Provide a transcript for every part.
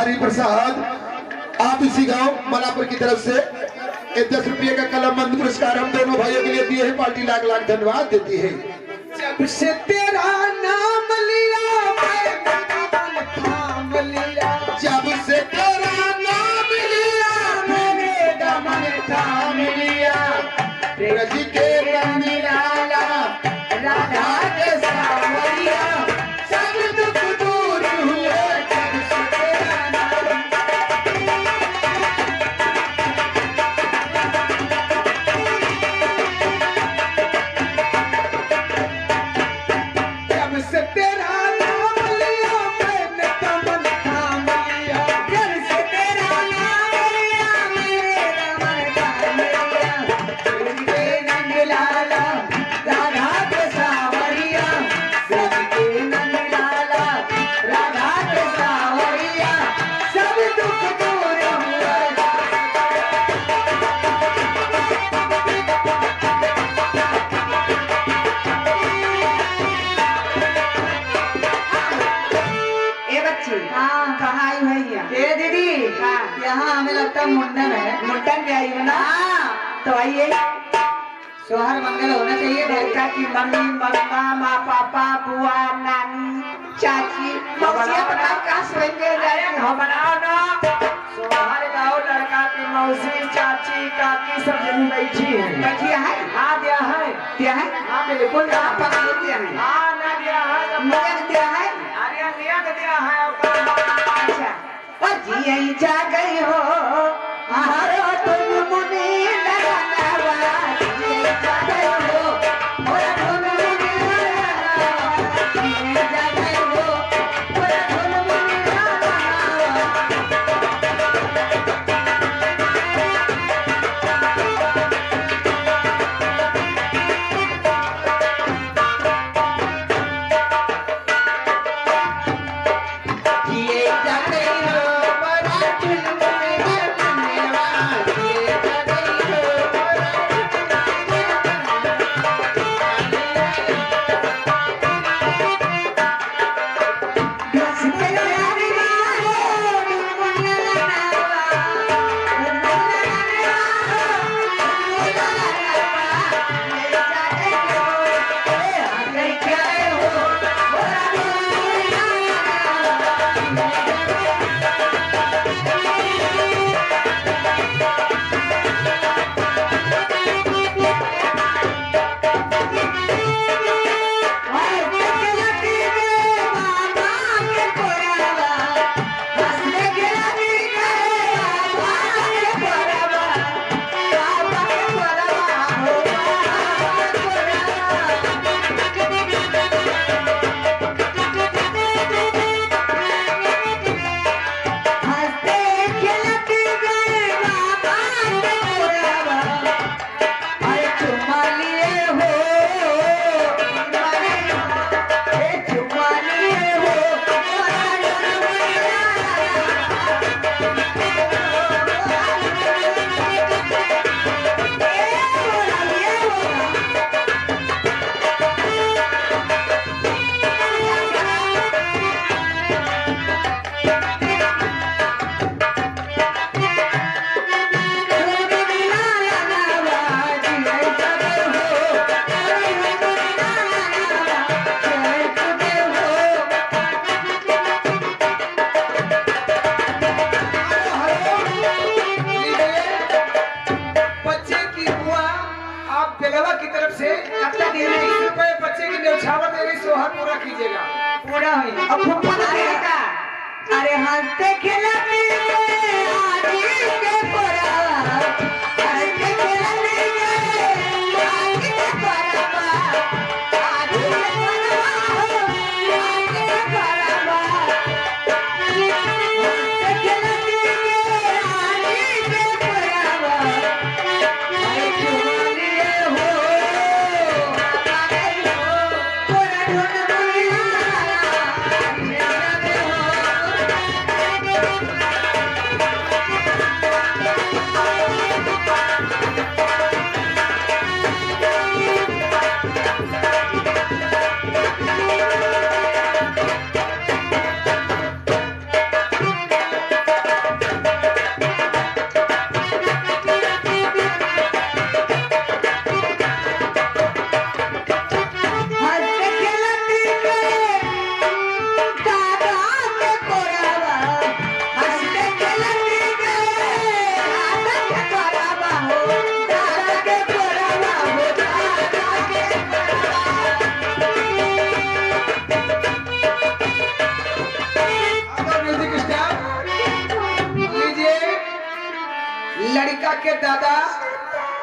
हरि प्रसाद आप इसी गांव मलापुर की तरफ से 10 रुपये का कलम मंद पुरस्कार हम दोनों भाइयों के लिए दिए हैं। पार्टी लाख लाख धन्यवाद देती है। जब से तेरा नाम लिया मैं थाम लिया, जब से तेरा नाम लिया मैंने दमन थाम लिया। रज के रंग लाला राधा के सावरिया, सब दुख दूर हुए जब से तेरा नाम। जब से तेरा नाम लिया मैंने दमन थाम लिया, जब से तेरा नाम लिया मैंने दमन थाम लिया। सबके नंद लाला राधा के सावरिया, सबके नंद लाला राधा के सावरिया, सब दुख दूर हुए। ए बच्ची हाँ कहाँ आई भैया? ए दीदी, हाँ। यहाँ हमें लगता है मुंडन है। मुंडन में आई हो ना? हाँ, तो आइए। सोहर मंगल होना चाहिए। लड़का की मम्मी मम्मा माँ पापा बुआ नानी चाची मौसिया बताओ कहाँ सोएंगे? हम बनाओ ना सोहर गाँव लड़का की मौसी चाची काकी सब जनी बैठी है। बैठिया है? हाँ दिया है। दिया है? हाँ बिल्कुल कहाँ पर दिया है? हाँ ना दिया है। नियत दिया है? अरे नियत दिया है और अच्छा। और जिये जा गई हो हरो तुम मुनि लगावा, जिये जा गई हो और तुम मुनि लगावा, जिये जा गई हो और तुम मुनि लगावा। जिये जा गई हो और तुम मुनि लगावा, जिये जा गई हो और घस के यारी मारो मुनि लगावा, मुनि हंसते खिलते गए बाबा के कोरावा, अरे चुम्मा लिए हो ए चुम्मा लिए हो बच्चे की बुआ आप बेलवा की तरफ से कितना दे रही? 20 रुपए बच्चे की न्यौछावर दे रही, सोहर पूरा कीजिएगा। पूरा हुई अब फुप्पा आएगा। अरे हंसते खिलते गए आदि के कोरावा, हंसते खिलते गए आदि के कोरावा, आदि के कोरावा हो, आदि के कोरावा। हंसते खिलते गए आदि के कोरावा, अरे चुम्मा लिए हो पूरा ढूंढ बुला लड़का के दादा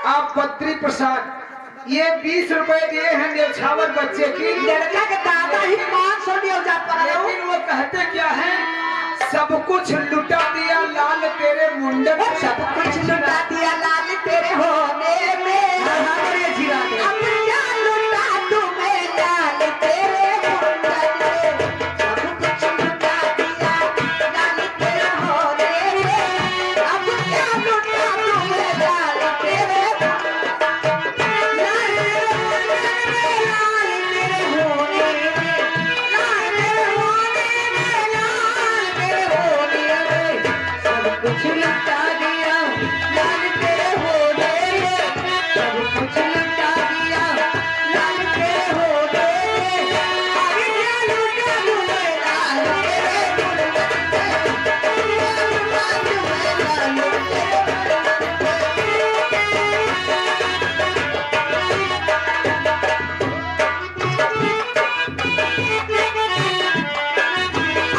आप बद्री प्रसाद ये 20 रुपए दिए हैं न्यौछावर बच्चे की। लड़का के दादा ही 500 दिया जा पा रहा लेकिन वो कहते क्या है, सब कुछ लुटा दिया लाल तेरे मुंडन में। सब कुछ लुटा दिया लाल तेरे होने में। अब क्या लुटा तुम्हें लाल तेरे मुंडन में। सब कुछ लुटा दिया लाल तेरे होने में। अब क्या लुटा तुम्हें लाल तेरे लाल तेरे होने में। लाल तेरे होने में। लाल तेरे होने में। सब कुछ लुटा दिया लाल तेरे होने में। सब कुछ लुटा दिया लाल तेरे होने में। अभी क्या लुटा तुम्हें लाल तेरे मुंडन में। क्या लुटा तुम्हें लाल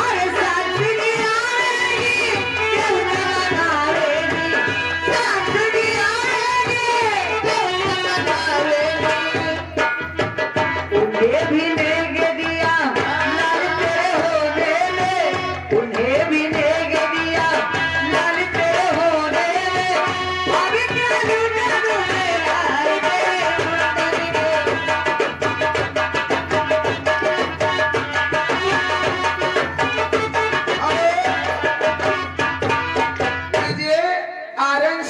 अरे सासुरी आएगी क्यों ना मनावेगी। सासुरी आएगी क्यों ना मनावेगी। उन्हें भी लेके दिया लाल तेरे होने में। उन्हें भी लेके दिया लाल तेरे होने में। अभी क्या लूटा तुम्हें लाल तेरे मुंडन में। ये ऑरेंज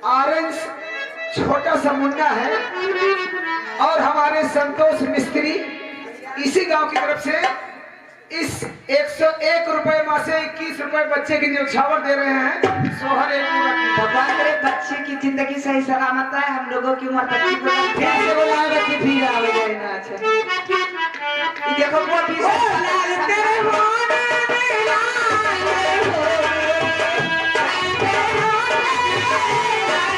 ऑरेंज छोटा सा मुन्ना है और हमारे संतोष मिस्त्री इसी गांव की तरफ से इस 101 रुपए माँ से 21 रुपए बच्चे की न्यौछावर दे रहे हैं। सोहर एक पूरा की। भगवान करे बच्चे की जिंदगी सही सलामत है। हम लोगों की उम्र तक कैसे बोला बच्चे फिर आवे जाए ना। अच्छा ये देखो वो भी लाल तेरे होने में। लाल तेरे होने में। लाल तेरे होने में। लाल तेरे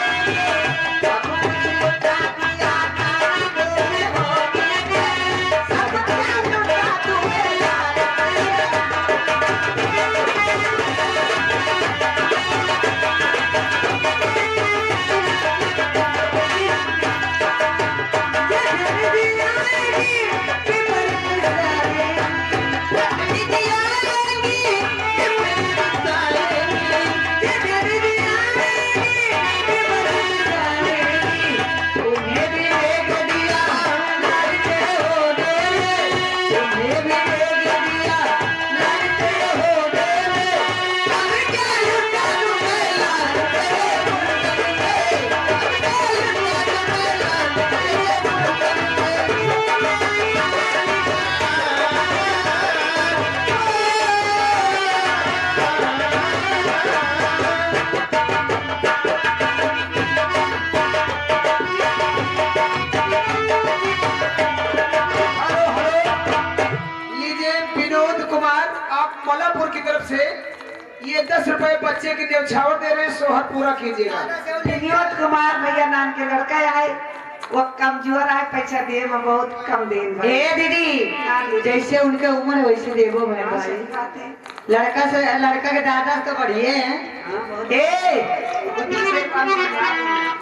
होने में। सब कुछ लुटा दिया लाल तेरे होने में। सब क्या लुटा तुम्हें लाल मलापुर की तरफ से ये 10 रुपए बच्चे की न्यौछावर दे रहे हैं। सोहर पूरा कीजिएगा। विनोद कुमार भैया नाम के लड़का आए, वो कमजोर है, पैसा दे में बहुत कम दे। ए दीदी जैसे उनके उम्र है वैसे देवो मैं भाई। लड़का के दादा तो बढ़िए हैं।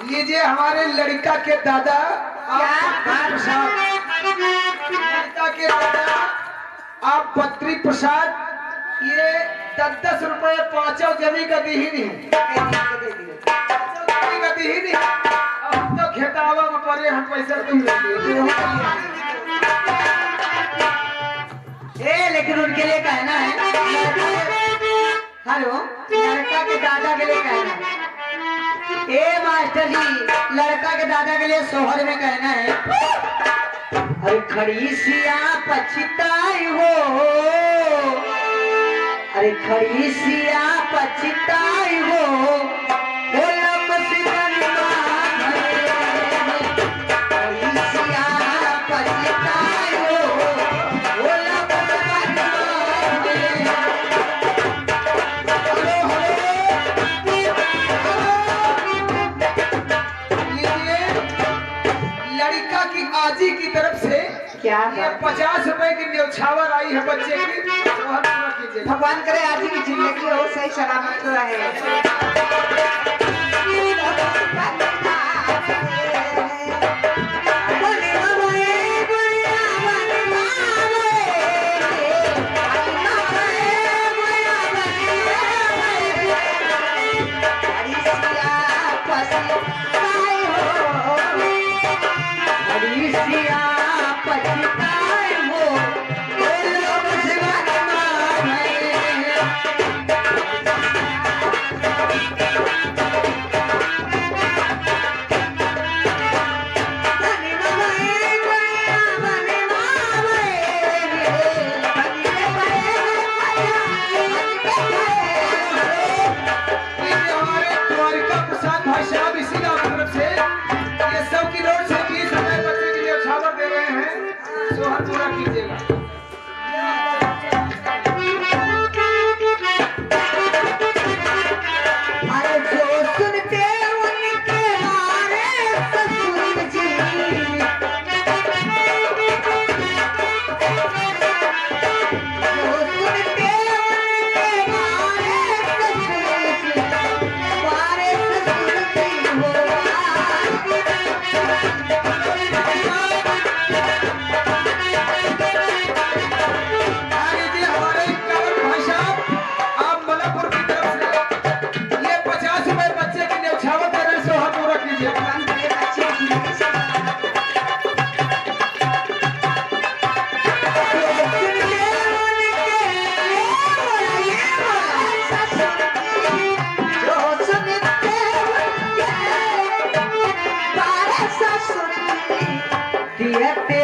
लीजिए हमारे लड़का के दादा लड़का के दादा आप बद्री प्रसाद ये 10-10 रुपए 5 जमी का दी ही नहीं। अब हम तो खेतावा में पड़े हम पैसा तुम लेकिन उनके लिए कहना है। हेलो लड़का के दादा के लिए कहना है। ए मास्टर जी लड़का के दादा के लिए सोहर में कहना है। अरे खड़ी सिया पछताई हो। अरे खड़ी सिया पछताई हो। खड़ी सिया पछताई हो। लड़का की आजी की तरफ से क्या ये 50 रुपए की न्यौछावर आई है बच्चे की, सोहर पूरा कीजिए। भगवान करे आज की जिंदगी हो सही सलामत रहे। ये हमारे द्वारिका प्रसाद भाई साहब इसी गांव की तरफ से ये सब की रोड से 20 रुपए बच्चे के न्यौछावर दे रहे हैं, सोहर पूरा कीजिएगा। अरे जो सुनते उनके हारे ससुर जी, जो सुनते उनके हारे ससुर जी, हमारे ससुर जी हो आगे जी हमारे कावल भाई साहब आप मलकपुर की तरफ से ये 50 रुपए बच्चे के न्यौछावर दे रहे हैं, सोहर पूरा कीजिएगा। भगवान करे अच्छे जिंदगी से दियते